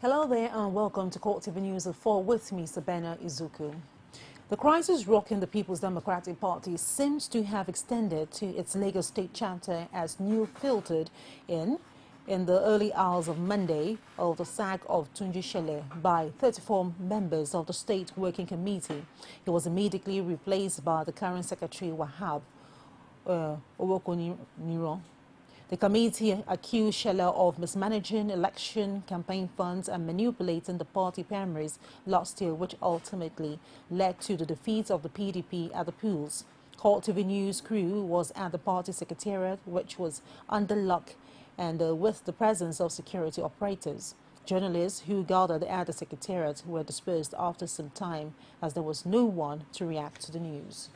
Hello there and welcome to CoreTV News at 4 with me, Sabena Izuku. The crisis rocking the People's Democratic Party seems to have extended to its Lagos State chapter as news filtered in the early hours of Monday of the sack of Tunji Shele by 34 members of the State Working Committee. He was immediately replaced by the current Secretary Wahab Owokoniro. The committee accused Shele of mismanaging election campaign funds and manipulating the party primaries last year, which ultimately led to the defeat of the PDP at the polls. CoreTV News crew was at the party secretariat, which was under lock and with the presence of security operators. Journalists who gathered at the secretariat were dispersed after some time as there was no one to react to the news.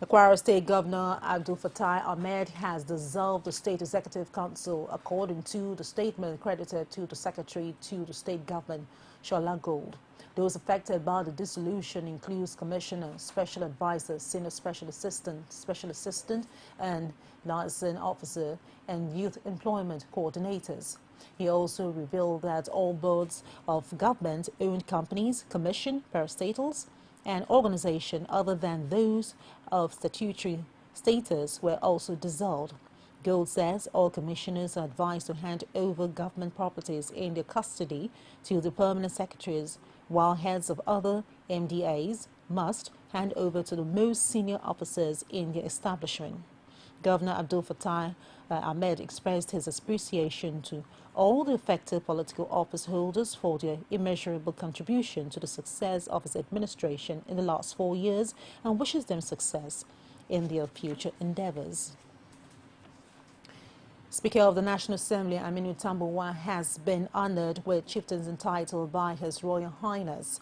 The Kwara State Governor Abdul Fattah Ahmed has dissolved the State Executive Council according to the statement credited to the Secretary to the State Government, Shola Gold. Those affected by the dissolution includes Commissioner, Special Advisor, Senior Special Assistant, and Liaison Officer and Youth Employment Coordinators. He also revealed that all boards of government-owned companies, commission, parastatals, and organization other than those of statutory status were also dissolved. Gold says all commissioners are advised to hand over government properties in their custody to the permanent secretaries, while heads of other MDAs must hand over to the most senior officers in their establishment. Governor Abdul Fattah Ahmed expressed his appreciation to all the affected political office holders for their immeasurable contribution to the success of his administration in the last 4 years and wishes them success in their future endeavors. Speaker of the National Assembly, Aminu Tambuwal, has been honored with chieftain's title by His Royal Highness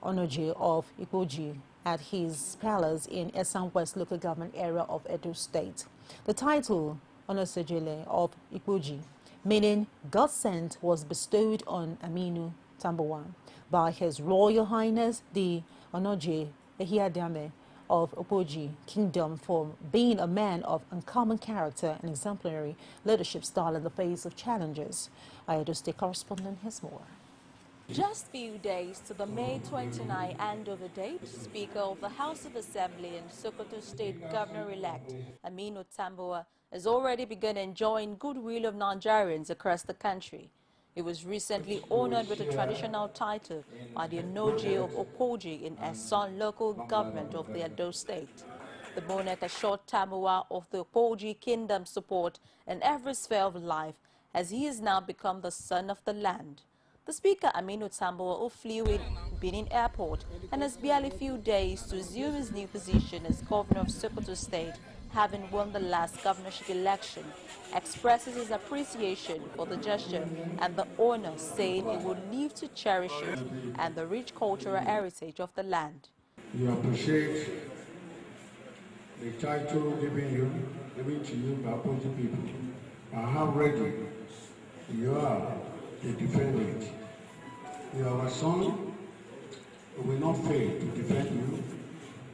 Onoje of Ikpoji at his palace in Esan West local government area of Edo State. The title, Onosejele of Ikpoji, meaning God sent, was bestowed on Aminu Tambuwal by His Royal Highness the Onoje Ehiadame of Ikpoji Kingdom for being a man of uncommon character and exemplary leadership style in the face of challenges. Our Edo State correspondent has more. Just few days to the May 29 handover date, Speaker of the House of Assembly and Sokoto State Governor-elect Aminu Tambuwal has already begun enjoying goodwill of Nigerians across the country. He was recently honored with a traditional title by the Onoje of Okpoji in Esan local government of the Edo State. The monarch assured Tambuwal of the Okpoji Kingdom support in every sphere of life, as he has now become the son of the land. The Speaker, Aminu Tambuwal, who flew in Benin Airport and has barely few days to assume his new position as Governor of Sokoto State, having won the last governorship election, expresses his appreciation for the gesture and the honor, saying he would live to cherish it and the rich cultural heritage of the land. You appreciate the title given to you by Okpoji people, and how ready you are to defend it. You are our son. We will not fail to defend you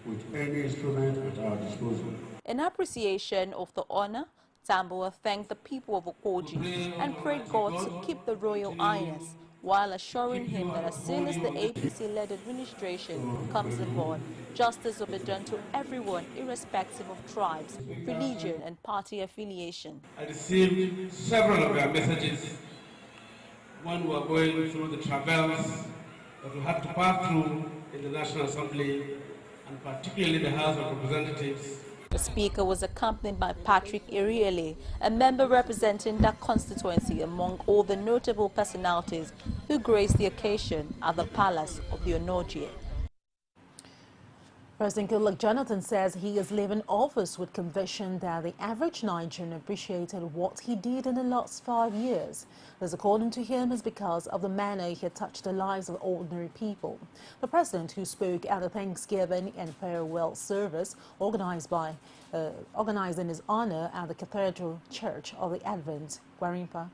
with any instrument at our disposal. In appreciation of the honor, Tambuwal thanked the people of Okpoji and prayed God to keep the Royal Highness, while assuring him that as soon as the APC-led administration comes on board, justice will be done to everyone, irrespective of tribes, religion, and party affiliation. I received several of their messages when we were going through the travails that we had to pass through in the National Assembly, and particularly the House of Representatives. The Speaker was accompanied by Patrick Iriele, a member representing that constituency, among all the notable personalities who graced the occasion at the Palace of the Onoje. President Goodluck Jonathan says he is leaving office with conviction that the average Nigerian appreciated what he did in the last 5 years. This, according to him, is because of the manner he had touched the lives of ordinary people. The president, who spoke at the Thanksgiving and farewell service organized in his honor at the Cathedral Church of the Advent, Gwarinpa,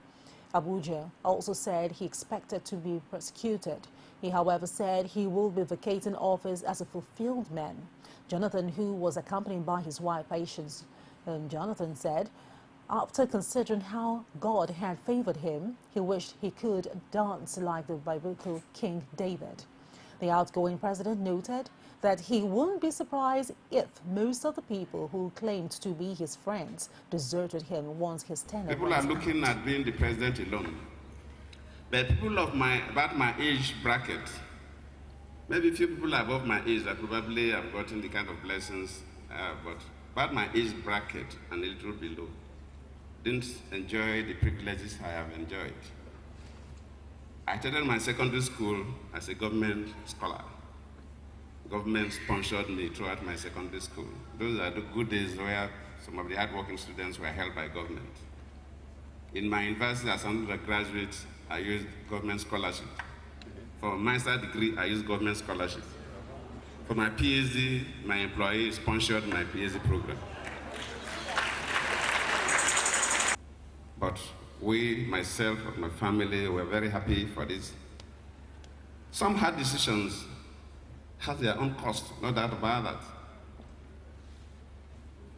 Abuja, also said he expected to be prosecuted. He, however, said he will be vacating office as a fulfilled man. Jonathan, who was accompanied by his wife, Patience, Jonathan said After considering how God had favored him, he wished he could dance like the biblical King David. The outgoing president noted that he wouldn't be surprised if most of the people who claimed to be his friends deserted him once his tenure People are runs looking out. at being the president alone. But people of about my age bracket, maybe few people above my age that probably have gotten the kind of blessings, but about my age bracket and a little below, didn't enjoy the privileges I have enjoyed. I attended my secondary school as a government scholar. Government sponsored me throughout my secondary school. Those are the good days where some of the hardworking students were held by government. In my university as an undergraduate, I used government scholarship. For my master's degree, I used government scholarship. For my PhD, my employer sponsored my PhD program. But we, myself, and my family, were very happy for this. Some hard decisions have their own cost, no doubt about that.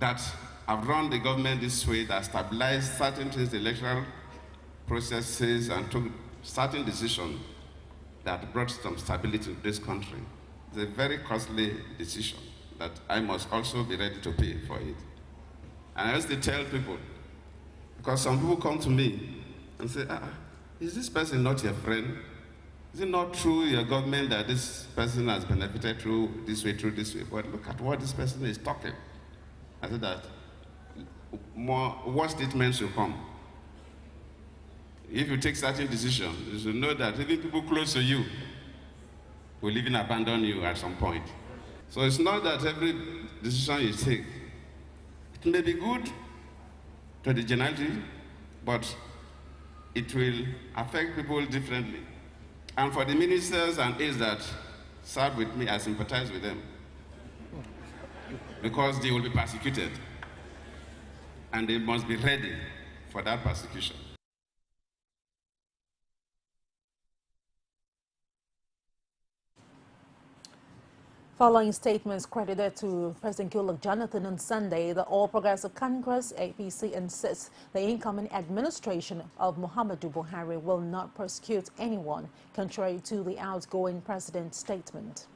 That have run the government this way, that stabilized certain things, the electoral processes, and took certain decisions that brought some stability to this country. It's a very costly decision that I must also be ready to pay for it. And I used to tell people, because some people come to me and say, is this person not your friend? Is it not true, your government, that this person has benefited through this way? But look at what this person is talking. I said that more statements will come. If you take certain decisions, you should know that even people close to you will even abandon you at some point. So it's not that every decision you take, it may be good to the generality, but it will affect people differently. And for the ministers and aides that serve with me, I sympathize with them, because they will be persecuted, and they must be ready for that persecution. Following statements credited to President Goodluck Jonathan on Sunday, the All Progressive Congress (APC) insists the incoming administration of Muhammadu Buhari will not persecute anyone, contrary to the outgoing president's statement.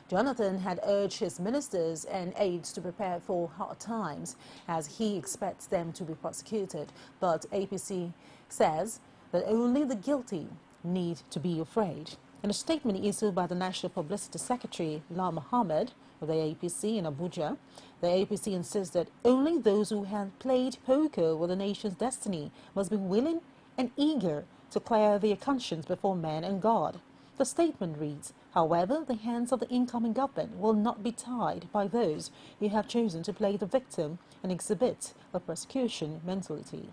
Jonathan had urged his ministers and aides to prepare for hard times, as he expects them to be prosecuted. But APC says that only the guilty need to be afraid. In a statement issued by the National Publicity Secretary, Lai Mohammed, of the APC in Abuja, the APC insists that only those who have played poker with the nation's destiny must be willing and eager to clear their conscience before man and God. The statement reads, however, the hands of the incoming government will not be tied by those who have chosen to play the victim and exhibit a persecution mentality.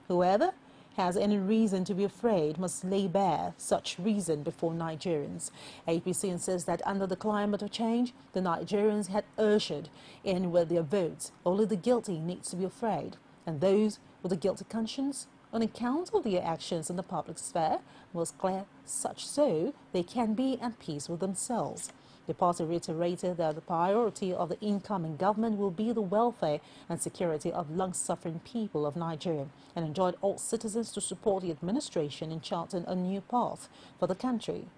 Whoever has any reason to be afraid must lay bare such reason before Nigerians. APC insists that under the climate of change, the Nigerians had ushered in with their votes. Only the guilty needs to be afraid, and those with a guilty conscience on account of their actions in the public sphere must clear such so they can be at peace with themselves. The party reiterated that the priority of the incoming government will be the welfare and security of long-suffering people of Nigeria, and enjoined all citizens to support the administration in charting a new path for the country,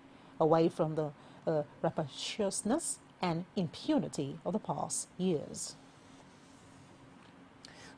away from the rapaciousness and impunity of the past years.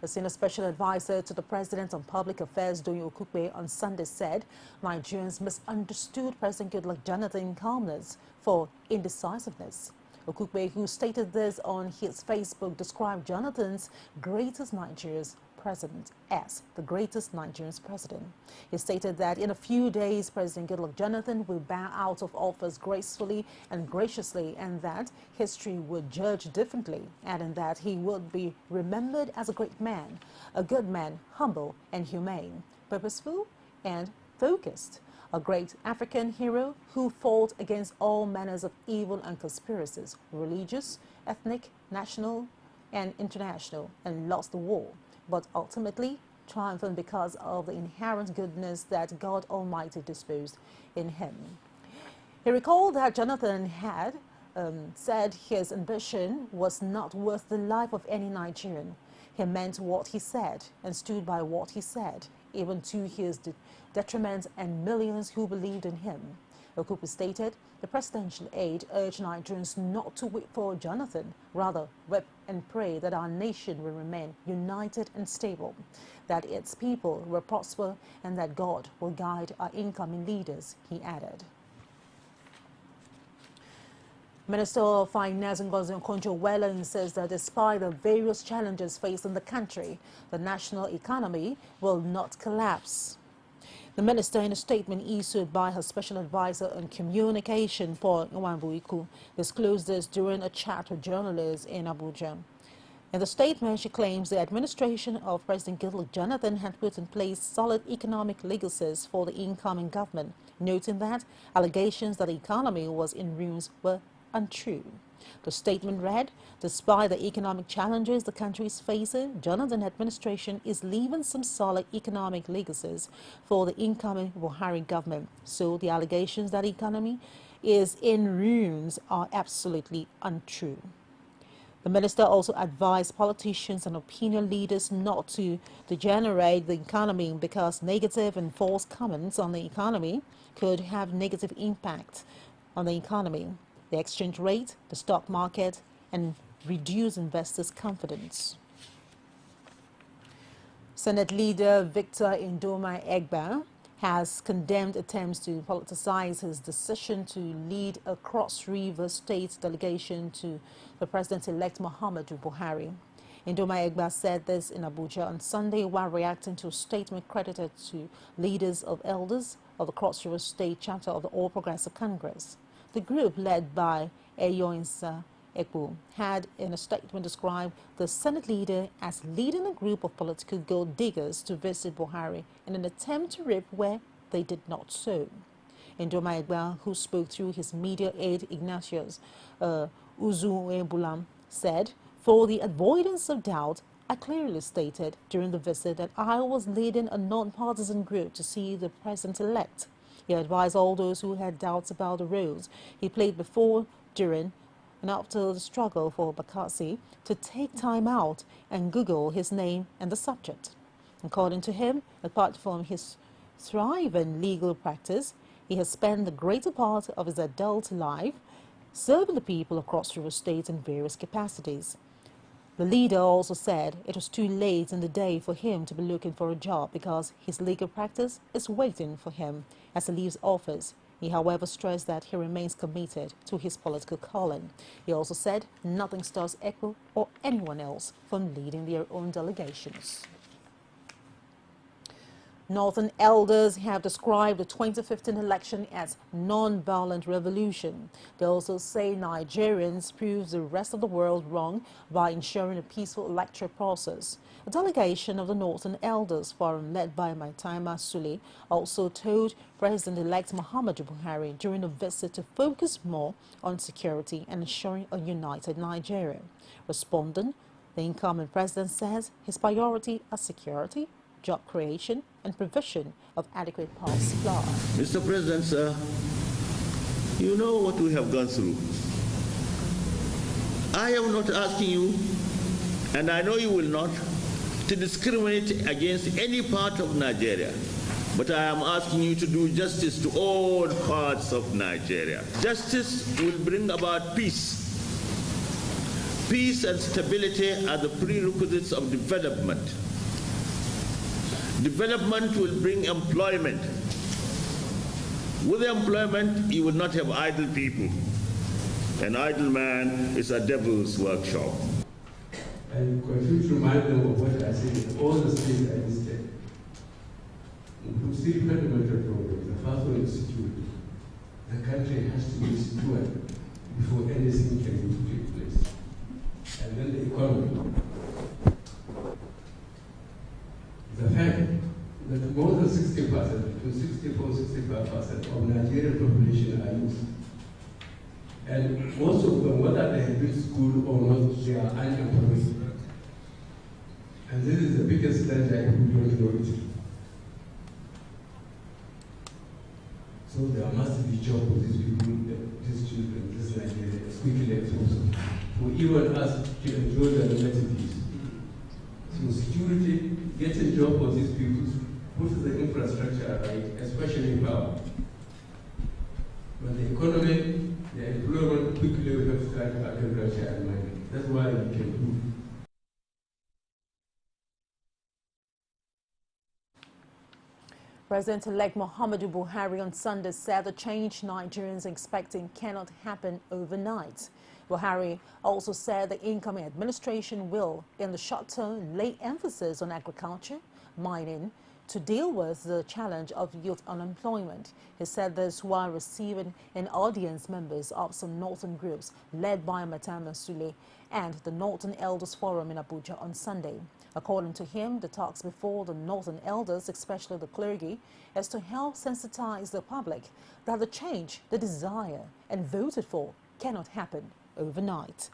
The senior special advisor to the president on public affairs, Doyin Okukpe, on Sunday said Nigerians misunderstood President Goodluck Jonathan's calmness for indecisiveness. Okukpe, who stated this on his Facebook, described Jonathan's greatest Nigeria's president as the greatest Nigerian's president. He stated that in a few days, President Goodluck Jonathan will bow out of office gracefully and graciously, and that history would judge differently, adding that he would be remembered as a great man, a good man, humble and humane, purposeful and focused, a great African hero who fought against all manners of evil and conspiracies, religious, ethnic, national and international, and lost the war, but ultimately triumphant because of the inherent goodness that God Almighty disposed in him. He recalled that Jonathan had said his ambition was not worth the life of any Nigerian. he meant what he said and stood by what he said, even to his detriment and millions who believed in him. Okupe stated the presidential aide urged Nigerians not to wait for Jonathan, rather weep and pray that our nation will remain united and stable, that its people will prosper, and that God will guide our incoming leaders, he added. Minister of Finance Ngozi Okonjo-Iweala says that despite the various challenges facing the country, the national economy will not collapse. The minister, in a statement issued by her special advisor on communication, Paul Nwambuiku, disclosed this during a chat with journalists in Abuja. In the statement, she claims the administration of President Goodluck Jonathan had put in place solid economic legacies for the incoming government, noting that allegations that the economy was in ruins were untrue. The statement read, despite the economic challenges the country is facing, Jonathan administration is leaving some solid economic legacies for the incoming Buhari government. So the allegations that the economy is in ruins are absolutely untrue. The minister also advised politicians and opinion leaders not to degenerate the economy because negative and false comments on the economy could have negative impact on the economy, the exchange rate, the stock market, and reduce investors' confidence. Senate leader Victor Indoma Egba has condemned attempts to politicize his decision to lead a cross-river state delegation to the president-elect Muhammadu Buhari. Indoma Egba said this in Abuja on Sunday while reacting to a statement credited to leaders of elders of the Cross River State chapter of the All Progressive Congress. The group, led by Eyoinsa Ekpo, had in a statement described the Senate leader as leading a group of political gold diggers to visit Buhari in an attempt to reap where they did not sow. Indoma Egba, who spoke through his media aide Ignatius Uzuebulam, said, "For the avoidance of doubt, I clearly stated during the visit that I was leading a non-partisan group to see the president-elect. He advised all those who had doubts about the roles he played before, during, and after the struggle for Bakassi to take time out and Google his name and the subject. According to him, apart from his thriving legal practice, he has spent the greater part of his adult life serving the people across River State in various capacities." The leader also said it was too late in the day for him to be looking for a job because his legal practice is waiting for him as he leaves office. He, however, stressed that he remains committed to his political calling. He also said nothing stops Ekpo or anyone else from leading their own delegations. Northern elders have described the 2015 election as non-violent revolution. They also say Nigerians proved the rest of the world wrong by ensuring a peaceful electoral process. A delegation of the Northern Elders Forum led by Maitama Sule also told President-elect Muhammadu Buhari during a visit to focus more on security and ensuring a united Nigeria. Responding, the incoming president says his priority are security, job creation, and provision of adequate power supply. Mr. President, sir, you know what we have gone through. I am not asking you, and I know you will not, to discriminate against any part of Nigeria, but I am asking you to do justice to all parts of Nigeria. Justice will bring about peace. Peace and stability are the prerequisites of development. Development will bring employment. With employment, you will not have idle people. An idle man is a devil's workshop. And continue to remind them of what I said in all the states I listed. We see fundamental problems. The first one is security. The country has to be secure before anything can take place. And then the economy. The fact that more than 60%, between 64–65% of Nigerian population are youth. And most of them, whether they have been to school or not, they are unemployed. And this is the biggest danger if we don't know it. So there must be job for these people, these children, this Nigeria, as quickly as possible. For even us to enjoy the amenities. through security, getting jobs for these people, putting the infrastructure right, especially power. But the economy, the employment quickly will have started agriculture and mining. That's why we can do. President-elect Muhammadu Buhari on Sunday said the change Nigerians are expecting cannot happen overnight. Buhari also said the incoming administration will, in the short term, lay emphasis on agriculture, mining, to deal with the challenge of youth unemployment. He said this while receiving an audience members of some northern groups led by Matama Sule and the Northern Elders Forum in Abuja on Sunday. According to him, the talks before the Northern Elders, especially the clergy, is to help sensitize the public that the change they desire and voted for cannot happen overnight.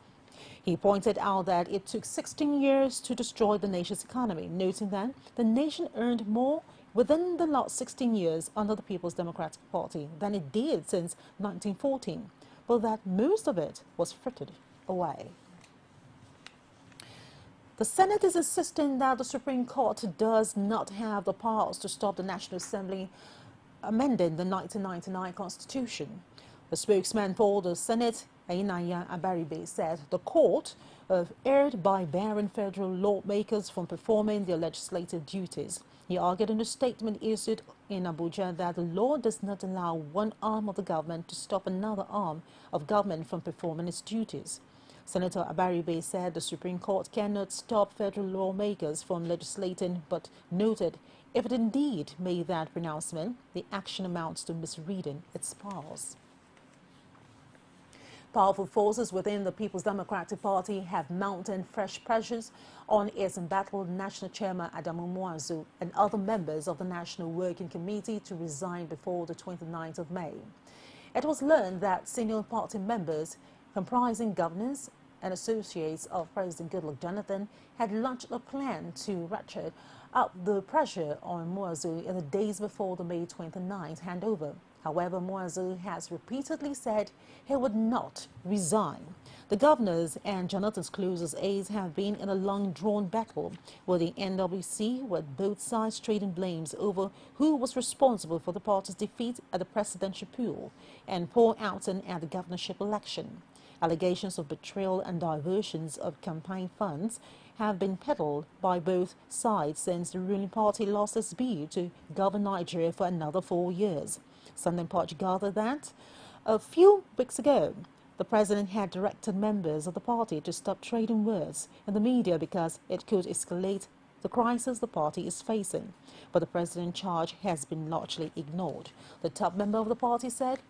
He pointed out that it took 16 years to destroy the nation's economy, noting that the nation earned more within the last 16 years under the People's Democratic Party than it did since 1914, but that most of it was frittered away. The Senate is insisting that the Supreme Court does not have the powers to stop the National Assembly amending the 1999 Constitution. The spokesman for the Senate, Ainaya Abaribe, said the court erred by barring federal lawmakers from performing their legislative duties. He argued in a statement issued in Abuja that the law does not allow one arm of the government to stop another arm of government from performing its duties. Senator Abaribe said the Supreme Court cannot stop federal lawmakers from legislating, but noted if it indeed made that pronouncement, the action amounts to misreading its powers. Powerful forces within the People's Democratic Party have mounted fresh pressures on its embattled National Chairman Adamu Muazu and other members of the National Working Committee to resign before the 29th of May. It was learned that senior party members comprising governors and associates of President Goodluck Jonathan had launched a plan to ratchet up the pressure on Muazu in the days before the May 29th handover. However, Muazu has repeatedly said he would not resign. The governors and Jonathan's closest aides have been in a long-drawn battle with the NWC, with both sides trading blames over who was responsible for the party's defeat at the presidential poll and poor outing at the governorship election. Allegations of betrayal and diversions of campaign funds have been peddled by both sides since the ruling party lost its bid to govern Nigeria for another 4 years. Sunday Punch gathered that a few weeks ago, the president had directed members of the party to stop trading words in the media because it could escalate the crisis the party is facing. But the president's charge has been largely ignored. The top member of the party said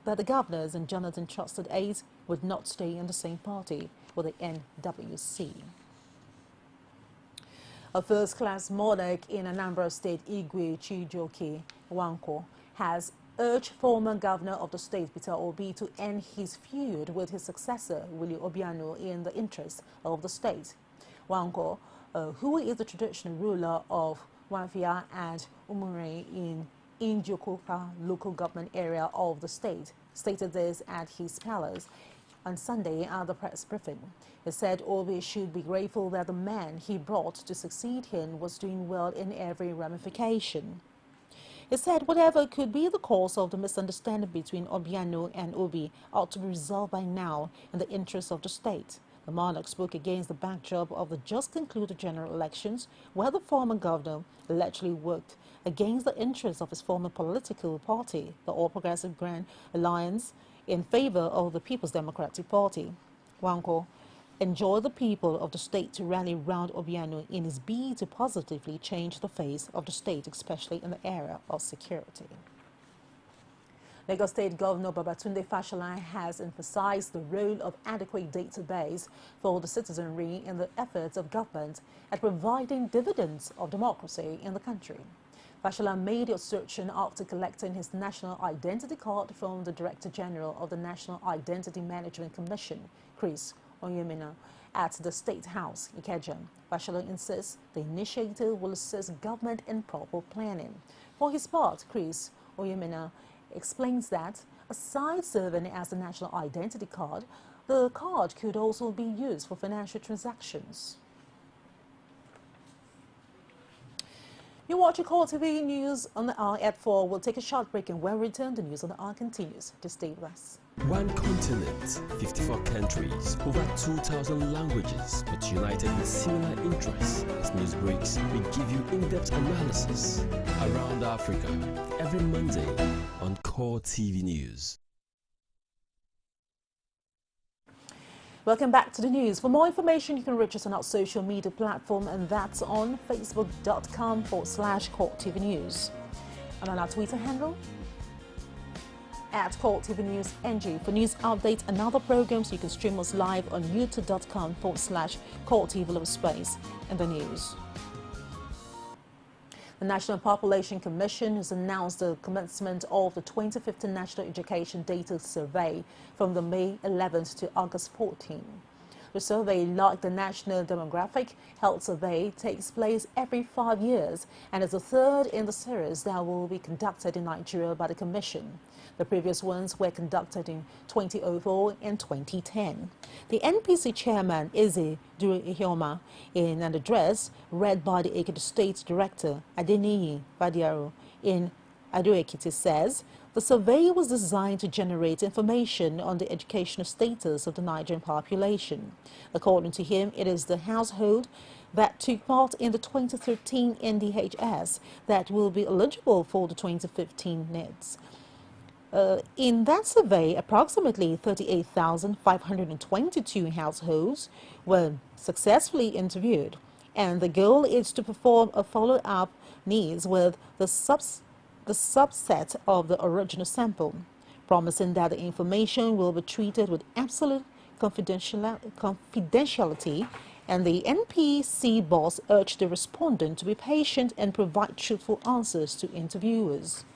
that the governors and Jonathan trusted aides would not stay in the same party with the NWC. A first-class monarch in Anambra State, Igwe Chijioke Nwankwo, has urged former governor of the state, Peter Obi, to end his feud with his successor, Willie Obiano, in the interest of the state. Nwankwo, who is the traditional ruler of Wafia and Umure in Indiokoka local government area of the state, stated this at his palace on Sunday at the press briefing. He said Obi should be grateful that the man he brought to succeed him was doing well in every ramification. He said whatever could be the cause of the misunderstanding between Obiano and Obi ought to be resolved by now in the interest of the state. The monarch spoke against the backdrop of the just concluded general elections, where the former governor allegedly worked against the interests of his former political party, the All Progressive Grand Alliance, in favor of the People's Democratic Party. Nwankwo enjoined the people of the state to rally round Obiano in his bid to positively change the face of the state, especially in the area of security. Lagos State Governor Babatunde Fashola has emphasized the role of adequate database for the citizenry in the efforts of government at providing dividends of democracy in the country. Fashola made the assertion after collecting his national identity card from the Director General of the National Identity Management Commission, Chris Onyemina, at the State House, Ikeja. Fashola insists the initiative will assist government in proper planning. For his part, Chris Onyemina explains that, aside serving as a national identity card, the card could also be used for financial transactions. You watch CoreTV News on the hour at 4. We'll take a short break, and when we return, the news on the hour continues. Just stay with us. One continent, 54 countries, over 2,000 languages, but united in similar interests. As news breaks, we give you in-depth analysis around Africa every Monday on CoreTV News. Welcome back to the news. For more information, you can reach us on our social media platform, and that's on facebook.com/CoreTV News. And on our Twitter handle, at CoreTV News NG. For news updates and other programs, you can stream us live on youtube.com/CoreTV space in the news. The National Population Commission has announced the commencement of the 2015 National Education Data Survey from the May 11th to August 14th. The survey, like the National Demographic Health Survey, takes place every 5 years and is the third in the series that will be conducted in Nigeria by the Commission. The previous ones were conducted in 2004 and 2010. The NPC chairman, Eze Duru-Ihioma, in an address read by the Ekiti State Director, Adeniyi Badiaro, in Ado-Ekiti, says, the survey was designed to generate information on the educational status of the Nigerian population. According to him, it is the household that took part in the 2013 NDHS that will be eligible for the 2015 NEDs. In that survey, approximately 38,522 households were successfully interviewed, and the goal is to perform a follow-up needs with the subset of the original sample, promising that the information will be treated with absolute confidentiality, and the NPC boss urged the respondent to be patient and provide truthful answers to interviewers.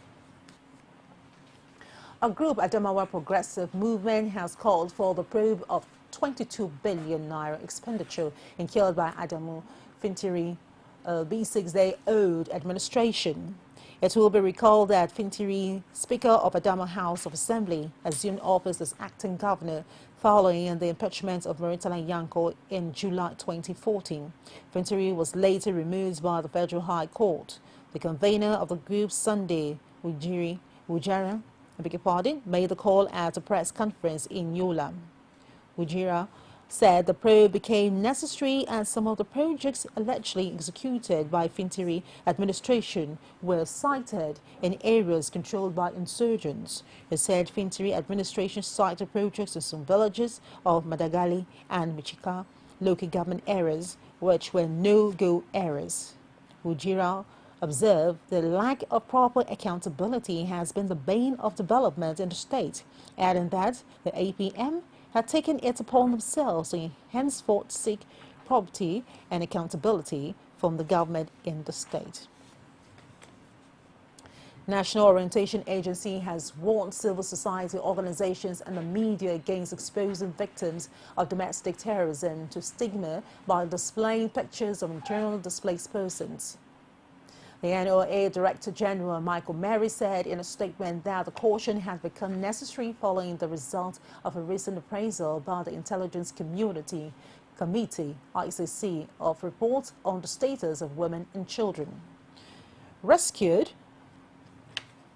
A group, Adamawa Progressive Movement, has called for the probe of 22 billion naira expenditure incurred by Adamu Fintiri B6 they owed administration. It will be recalled that Fintiri, Speaker of Adama House of Assembly, assumed office as acting governor following the impeachment of Maritala Yanko in July 2014. Fintiri was later removed by the Federal High Court. The convener of the group, Sunday Wujara, made the call at a press conference in Yola. Wujira said the probe became necessary as some of the projects allegedly executed by Fintiri administration were cited in areas controlled by insurgents. He said Fintiri administration cited projects in some villages of Madagali and Michika local government areas which were no-go areas. Wujira observed the lack of proper accountability has been the bane of development in the state, adding that the APM had taken it upon themselves to henceforth seek property and accountability from the government in the state. National Orientation Agency has warned civil society organizations and the media against exposing victims of domestic terrorism to stigma by displaying pictures of internally displaced persons. The NOA Director General Michael Mary said in a statement that the caution has become necessary following the result of a recent appraisal by the Intelligence Community Committee, ICC, of reports on the status of women and children. Rescued,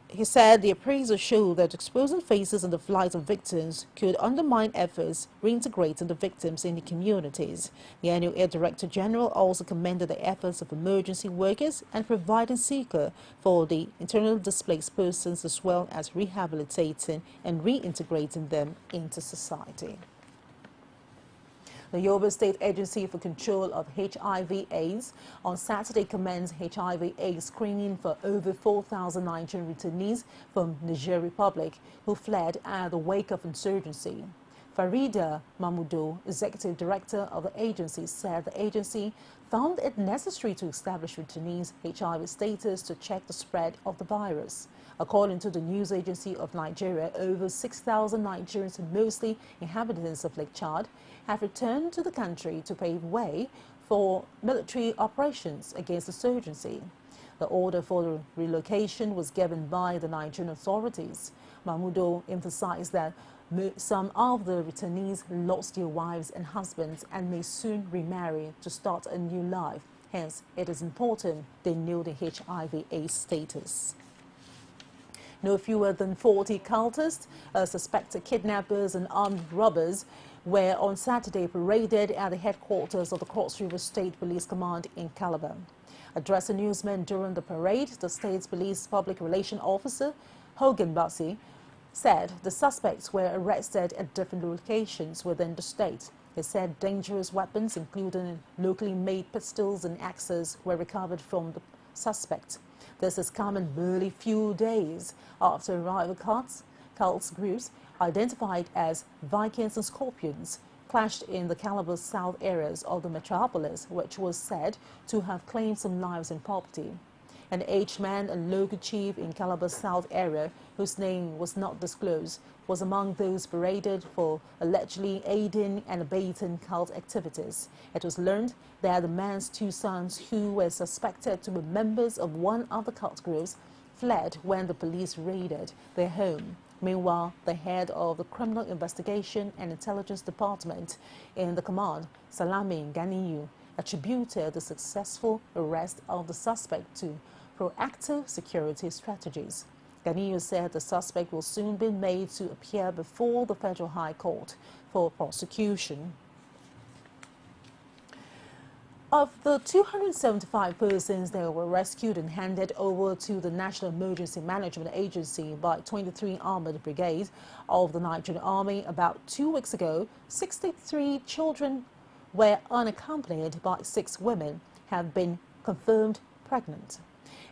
he said the appraisal showed that exposing faces in the flight of victims could undermine efforts reintegrating the victims in the communities. The NOA Director General also commended the efforts of emergency workers and providing seeker for the internally displaced persons, as well as rehabilitating and reintegrating them into society. The Yobe State Agency for Control of HIV/AIDS on Saturday commenced HIV/AIDS screening for over 4,000 Nigerian returnees from Niger Republic who fled at the wake of insurgency. Farida Mahmoudou, Executive Director of the agency, said the agency found it necessary to establish returnees' HIV status to check the spread of the virus. According to the news agency of Nigeria, over 6,000 Nigerians, mostly inhabitants of Lake Chad, have returned to the country to pave way for military operations against insurgency. The order for the relocation was given by the Nigerian authorities. Mahmoudou emphasized that some of the returnees lost their wives and husbands and may soon remarry to start a new life. Hence, it is important they know the HIV/AIDS status. No fewer than 40 cultists, suspected kidnappers and armed robbers were on Saturday paraded at the headquarters of the Cross River State Police Command in Calabar. Addressing newsmen during the parade, the state's police public relations officer, Hogan Bassi, said the suspects were arrested at different locations within the state. He said dangerous weapons, including locally made pistols and axes, were recovered from the suspect. This is coming merely few days after rival cults groups identified as Vikings and Scorpions clashed in the Calabar South areas of the metropolis, which was said to have claimed some lives and property. An aged man and local chief in Calabar South area, whose name was not disclosed, was among those paraded for allegedly aiding and abetting cult activities. It was learned that the man's two sons, who were suspected to be members of one of the cult groups, fled when the police raided their home. Meanwhile, the head of the Criminal Investigation and Intelligence Department in the command, Salami Ganiyu, attributed the successful arrest of the suspect to proactive security strategies. Ganiyu said the suspect will soon be made to appear before the Federal High Court for prosecution. Of the 275 persons that were rescued and handed over to the National Emergency Management Agency by 23 Armored Brigades of the Nigerian Army about 2 weeks ago, 63 children were unaccompanied by 6 women have been confirmed pregnant.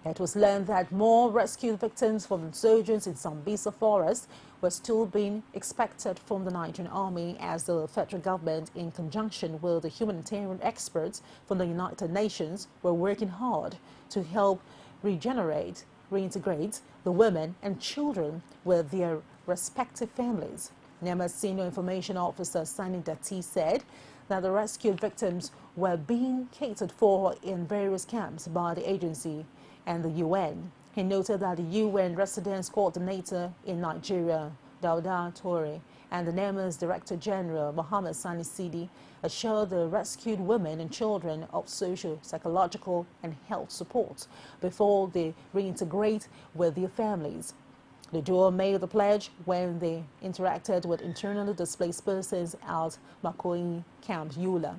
It was learned that more rescued victims from insurgents in Sambisa Forest were still being expected from the Nigerian Army, as the federal government, in conjunction with the humanitarian experts from the United Nations, were working hard to help reintegrate the women and children with their respective families. NEMA's Senior Information Officer Sani Dati said that the rescued victims were being catered for in various camps by the agency and the UN. He noted that the UN Residence Coordinator in Nigeria, Dauda Toure, and the NEMA's Director General, Mohammed Sani Sidi, assured the rescued women and children of social, psychological, and health support before they reintegrate with their families. The duo made the pledge when they interacted with internally displaced persons at Makoi Camp Yula.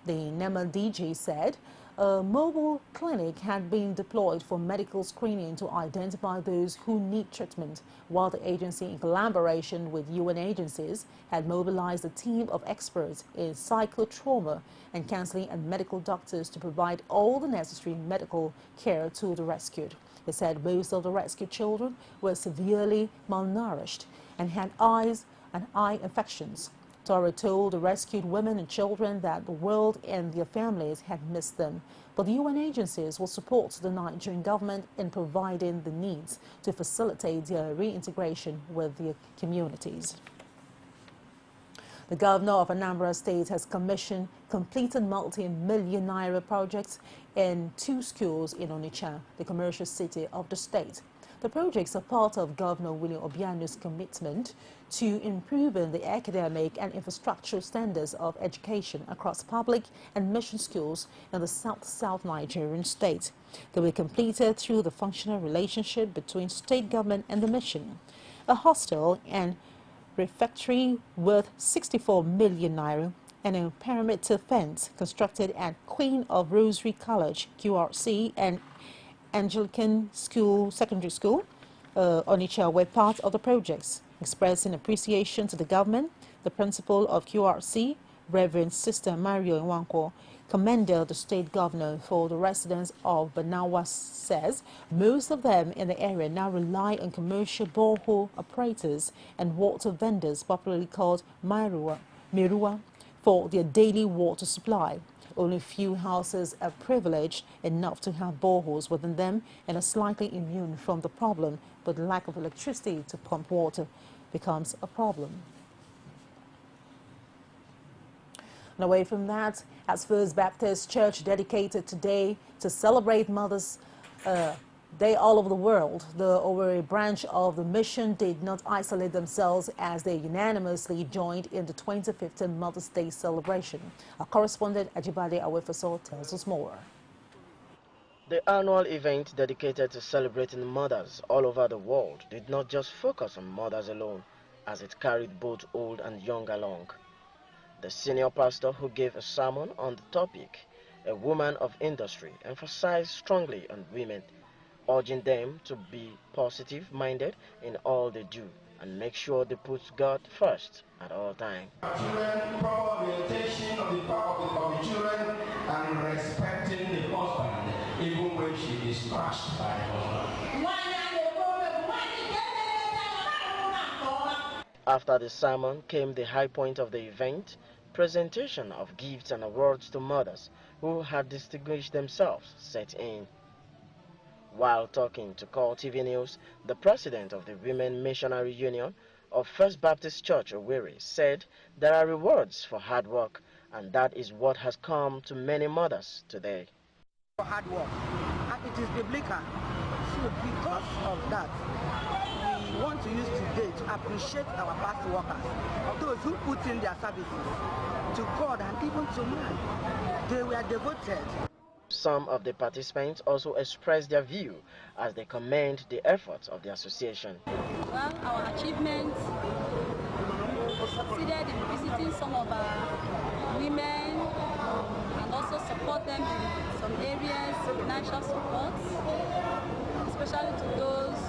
The NEMA DG said a mobile clinic had been deployed for medical screening to identify those who need treatment, while the agency, in collaboration with UN agencies, had mobilized a team of experts in psychotrauma and counseling and medical doctors to provide all the necessary medical care to the rescued. He said most of the rescued children were severely malnourished and had eye infections. Torre told the rescued women and children that the world and their families had missed them, but the UN agencies will support the Nigerian government in providing the needs to facilitate their reintegration with their communities. The governor of Anambra State has commissioned completed multi-million naira projects in 2 schools in Onitsha, the commercial city of the state. The projects are part of Governor William Obiano's commitment to improving the academic and infrastructural standards of education across public and mission schools in the South Nigerian state. They were completed through the functional relationship between state government and the mission. A hostel and refectory worth 64 million naira and a perimeter fence constructed at Queen of Rosary College, QRC, and Anglican School, Secondary School, Onitsha, were part of the projects. Expressing appreciation to the government, the principal of QRC, Reverend Sister Mario Nwankwo, commended the state governor for the residents of Banawa. Says most of them in the area now rely on commercial borehole operators and water vendors, popularly called Mirua, for their daily water supply. Only few houses are privileged enough to have boreholes within them and are slightly immune from the problem, but the lack of electricity to pump water becomes a problem. And away from that, as First Baptist Church dedicated today to celebrate Mother's Day all over the world, the Owerri branch of the mission did not isolate themselves as they unanimously joined in the 2015 Mother's Day celebration. Our correspondent Ajibade Awefeso tells us more. The annual event dedicated to celebrating mothers all over the world did not just focus on mothers alone, as it carried both old and young along. The senior pastor who gave a sermon on the topic, a woman of industry, emphasized strongly on women, urging them to be positive-minded in all they do and make sure they put God first at all times. Children, proper orientation of the children and respecting the husband, even when she is crushed by the husband. After the sermon came the high point of the event, presentation of gifts and awards to mothers who had distinguished themselves set in. While talking to CoreTV News, the president of the Women Missionary Union of First Baptist Church Owerri said there are rewards for hard work, and that is what has come to many mothers today. For hard work, and it is biblical. So because of that, we want to use today to appreciate our past workers, those who put in their services to God and even to man. They were devoted. Some of the participants also expressed their view as they commend the efforts of the association. Well, our achievements succeeded in visiting some of our women and also support them in some areas, financial support, especially to those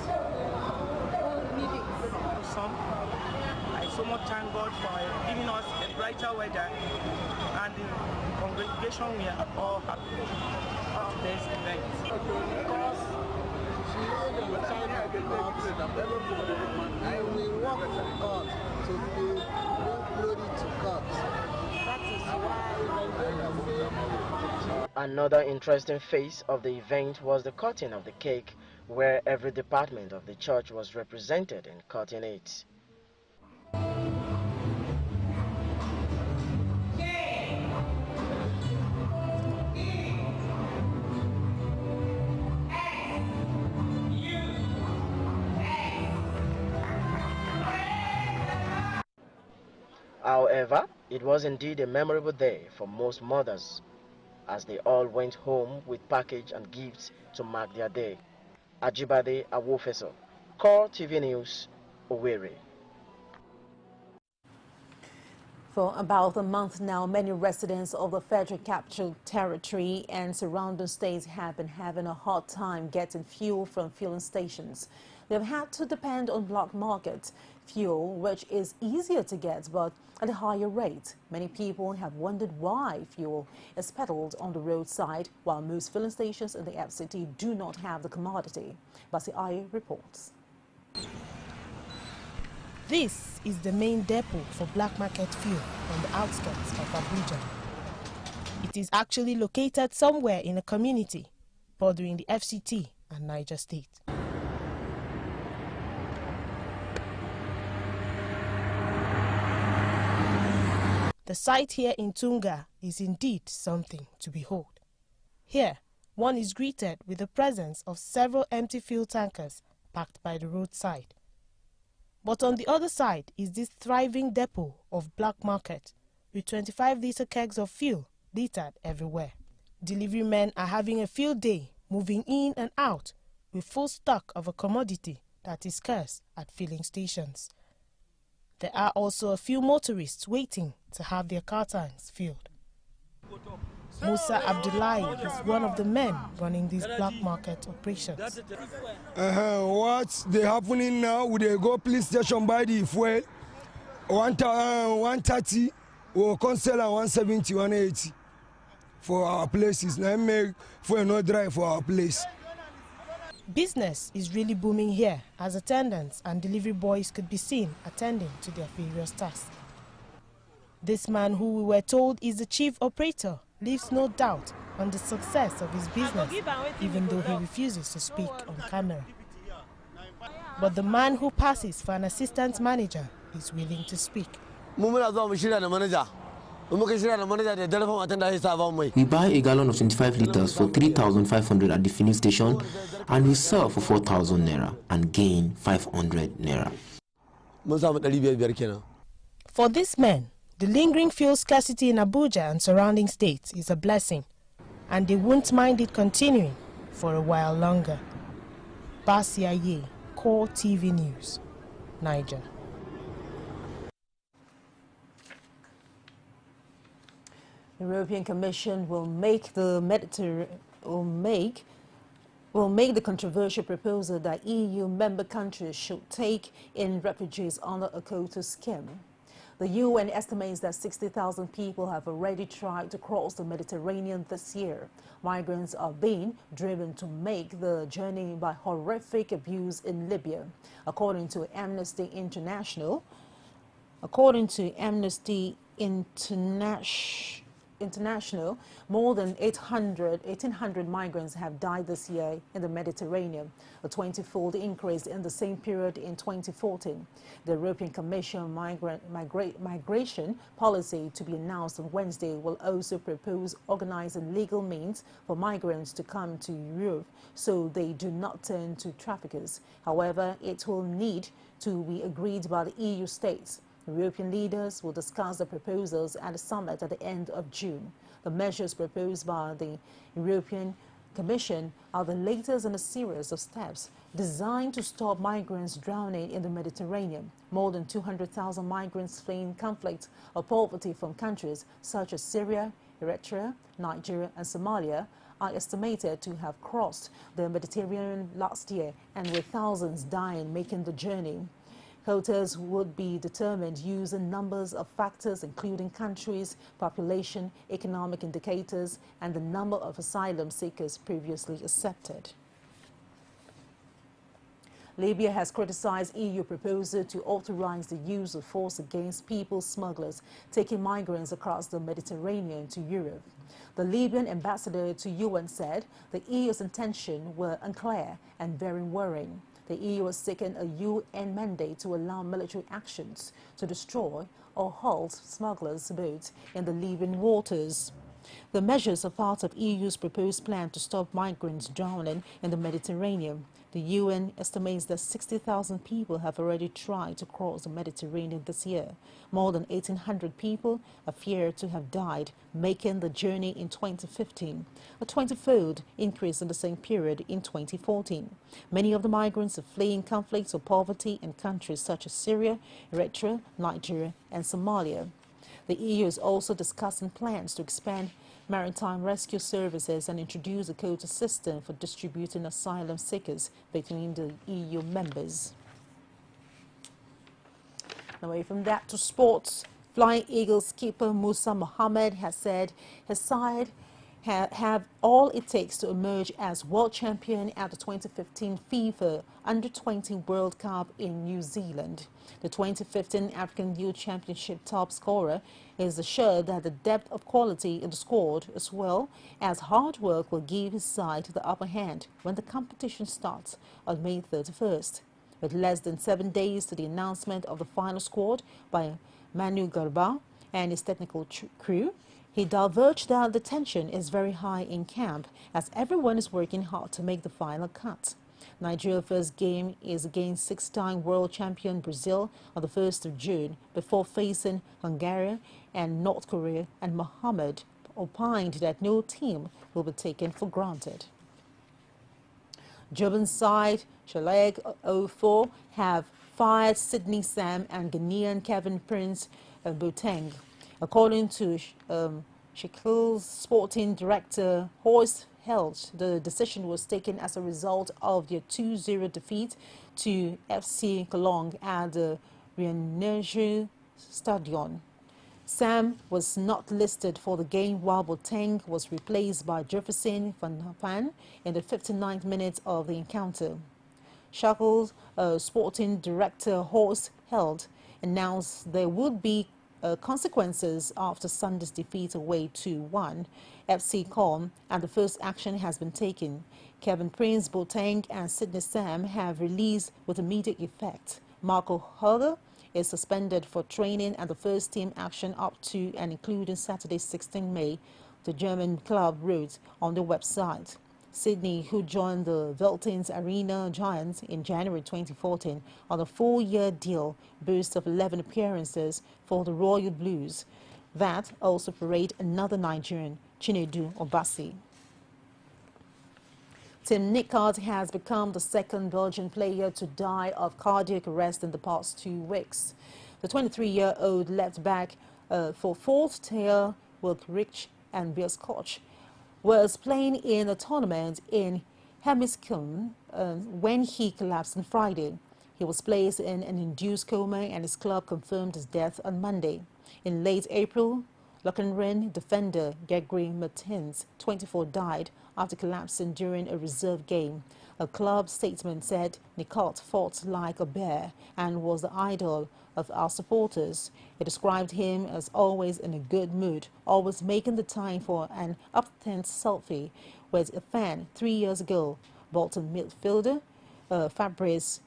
who need it. I so much thank God for giving us a brighter weather, and the congregation we are all happy of today's event. Because she is the child of God, and we work for God to bring glory to God. That is why. Another interesting phase of the event was the cutting of the cake, where every department of the church was represented in cutting it. However, it was indeed a memorable day for most mothers, as they all went home with package and gifts to mark their day. Ajibade Awofeso, CoreTV News, Owerri. For about a month now, many residents of the Federal Capital Territory and surrounding states have been having a hard time getting fuel from filling stations. They've had to depend on black market fuel, which is easier to get but at a higher rate. Many people have wondered why fuel is peddled on the roadside while most filling stations in the FCT do not have the commodity. Basi Aye reports. This is the main depot for black market fuel on the outskirts of Abuja. It is actually located somewhere in a community bordering the FCT and Niger State. The site here in Tunga is indeed something to behold. Here, one is greeted with the presence of several empty fuel tankers parked by the roadside. But on the other side is this thriving depot of black market with 25-liter kegs of fuel littered everywhere. Delivery men are having a field day, moving in and out with full stock of a commodity that is scarce at filling stations. There are also a few motorists waiting to have their car tanks filled. Musa Abdullahi is one of the men running these black market operations. What's happening now? We go police station buy the fuel 130, we can sell at 170, 180 for our places. Now make fuel no drive for our place. Business is really booming here as attendants and delivery boys could be seen attending to their various tasks. This man, who we were told is the chief operator, leaves no doubt on the success of his business, even though he refuses to speak on camera. But the man who passes for an assistant manager is willing to speak. We buy a gallon of 25 liters for 3,500 at the filling station, and we sell for 4,000 naira and gain 500 naira. For this man, the lingering fuel scarcity in Abuja and surrounding states is a blessing, and they won't mind it continuing for a while longer. Basia Ye, CoreTV News, Niger. The European Commission will make the controversial proposal that EU member countries should take in refugees under a quota scheme. The UN estimates that 60,000 people have already tried to cross the Mediterranean this year. Migrants are being driven to make the journey by horrific abuse in Libya, according to Amnesty International. International, more than 1,800 migrants have died this year in the Mediterranean, a 20-fold increase in the same period in 2014. The European Commission migration policy to be announced on Wednesday will also propose organizing legal means for migrants to come to Europe so they do not turn to traffickers. However, it will need to be agreed by the EU states. European leaders will discuss the proposals at a summit at the end of June. The measures proposed by the European Commission are the latest in a series of steps designed to stop migrants drowning in the Mediterranean. More than 200,000 migrants fleeing conflict or poverty from countries such as Syria, Eritrea, Nigeria and Somalia are estimated to have crossed the Mediterranean last year, and with thousands dying making the journey. Quotas would be determined using numbers of factors including countries, population, economic indicators, and the number of asylum seekers previously accepted. Libya has criticized EU proposal to authorize the use of force against people smugglers taking migrants across the Mediterranean to Europe. The Libyan ambassador to UN said the EU's intentions were unclear and very worrying. The EU is seeking a UN mandate to allow military actions to destroy or halt smugglers' boats in the Libyan waters. The measures are part of EU's proposed plan to stop migrants drowning in the Mediterranean. The UN estimates that 60,000 people have already tried to cross the Mediterranean this year. More than 1,800 people are feared to have died making the journey in 2015, a 20-fold increase in the same period in 2014. Many of the migrants are fleeing conflicts or poverty in countries such as Syria, Eritrea, Nigeria, and Somalia. The EU is also discussing plans to expand maritime rescue services and introduce a quota system for distributing asylum seekers between the EU members. Away from that to sports, Flying Eagles skipper Musa Mohammed has said his side have all it takes to emerge as world champion at the 2015 FIFA Under-20 World Cup in New Zealand. The 2015 African Youth Championship top scorer is assured that the depth of quality in the squad as well as hard work will give his side the upper hand when the competition starts on May 31st. With less than 7 days to the announcement of the final squad by Manu Garba and his technical crew, he divulged that the tension is very high in camp as everyone is working hard to make the final cut. Nigeria's first game is against six-time world champion Brazil on the 1st of June before facing Hungary and North Korea, and Mohammed opined that no team will be taken for granted. Jobin's side, Shaleg 04, have fired Sydney Sam and Ghanaian Kevin Prince Boateng. According to Shakil's sporting director, Horst Held, the decision was taken as a result of their 2-0 defeat to FC Cologne at the Rienergie Stadion. Sam was not listed for the game while Boateng was replaced by Jefferson Van Van in the 59th minute of the encounter. Shackle's sporting director Horst Held announced there would be consequences after Sunday's defeat away 2-1 FC Cologne, and the first action has been taken. Kevin Prince Boateng and Sydney Sam have released with immediate effect. Marco Höger is suspended for training and the first team action up to and including Saturday 16 May, the German club wrote on their website. Sydney, who joined the Veltins Arena Giants in January 2014 on a 4-year deal, boasts of 11 appearances for the Royal Blues. That also parade another Nigerian, Chinedu Obasi. Tim Nickard has become the second Belgian player to die of cardiac arrest in the past 2 weeks. The 23-year-old left back for Fort Tail with Rich and Bierskotch was playing in a tournament in Hemiskiln when he collapsed on Friday. He was placed in an induced coma and his club confirmed his death on Monday. In late April, Lokeren defender Gregory Martins, 24, died after collapsing during a reserve game. A club statement said Nicot fought like a bear and was the idol of our supporters. It described him as always in a good mood, always making the time for an up-tense selfie with a fan 3 years ago. Bolton midfielder Fabrice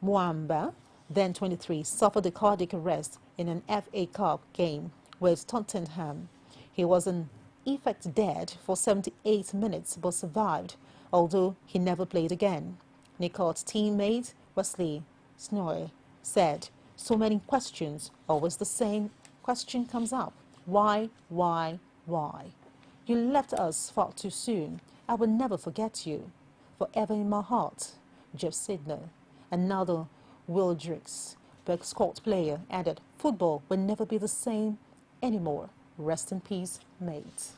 Muamba, then 23, suffered a cardiac arrest in an FA Cup game with Tottenham. He was in effect dead for 78 minutes but survived, although he never played again. Nicot's teammate Wesley Snoy said, "So many questions, always the same question comes up. Why? You left us far too soon. I will never forget you. Forever in my heart." Jeff Sidner, another Wildrix Bergscott player, added, "Football will never be the same anymore. Rest in peace, mate."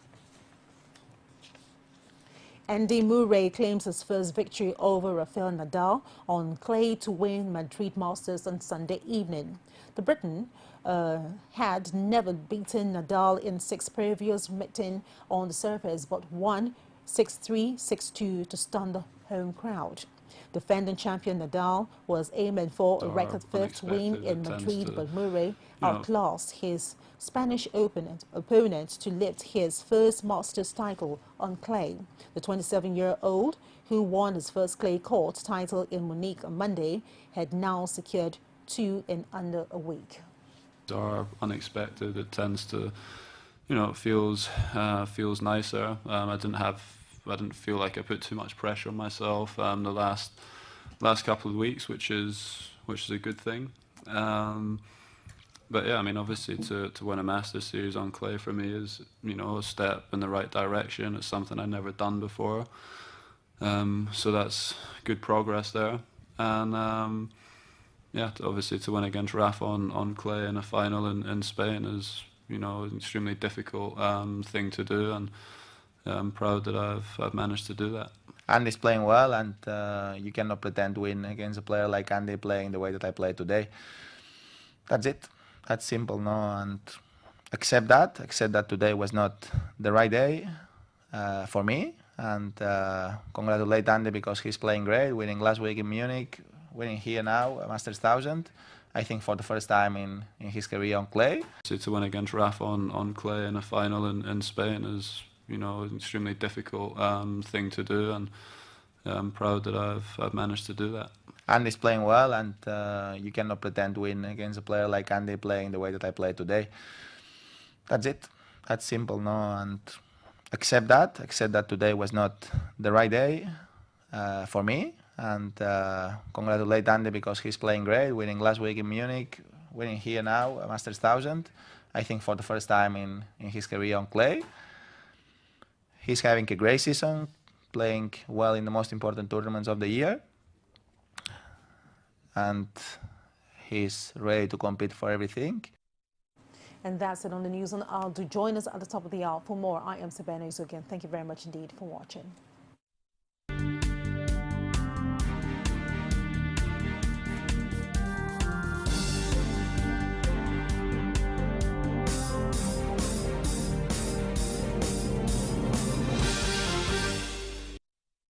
Andy Murray claims his first victory over Rafael Nadal on clay to win Madrid Masters on Sunday evening. The Briton had never beaten Nadal in 6 previous meetings on the surface, but won 6-3, 6-2 to stun the home crowd. Defending champion Nadal was aiming for a record 5th win in Madrid, but Murray outclassed his Spanish opponent to lift his first Masters title on clay. The 27-year-old, who won his first clay court title in Munich on Monday, had now secured 2 in under a week. Are unexpected. It tends to, it feels nicer. I didn't feel like I put too much pressure on myself the last couple of weeks, which is a good thing. But yeah, I mean, obviously to win a Masters series on clay for me is a step in the right direction. It's something I've never done before, so that's good progress there. And yeah, obviously to win against Rafa on clay in a final in Spain is an extremely difficult thing to do, and I'm proud that I've managed to do that. Andy's playing well, and you cannot pretend to win against a player like Andy playing the way that I play today. That's it. That's simple, no? And accept that today was not the right day for me, and congratulate Andy because he's playing great, winning last week in Munich, winning here now, Masters 1000, I think for the first time in his career on clay. To win against Rafa on clay in a final in Spain is an extremely difficult thing to do, and I'm proud that I've managed to do that. Andy's playing well, and you cannot pretend to win against a player like Andy playing the way that I play today. That's it. That's simple, no? And accept that today was not the right day for me, and congratulate Andy because he's playing great, winning last week in Munich, winning here now, Masters 1000, I think for the first time in his career on clay. He's having a great season, playing well in the most important tournaments of the year, and he's ready to compete for everything. And that's it on the news on the hour. Do join us at the top of the hour for more. I am Sabina Izugan. Thank you very much indeed for watching.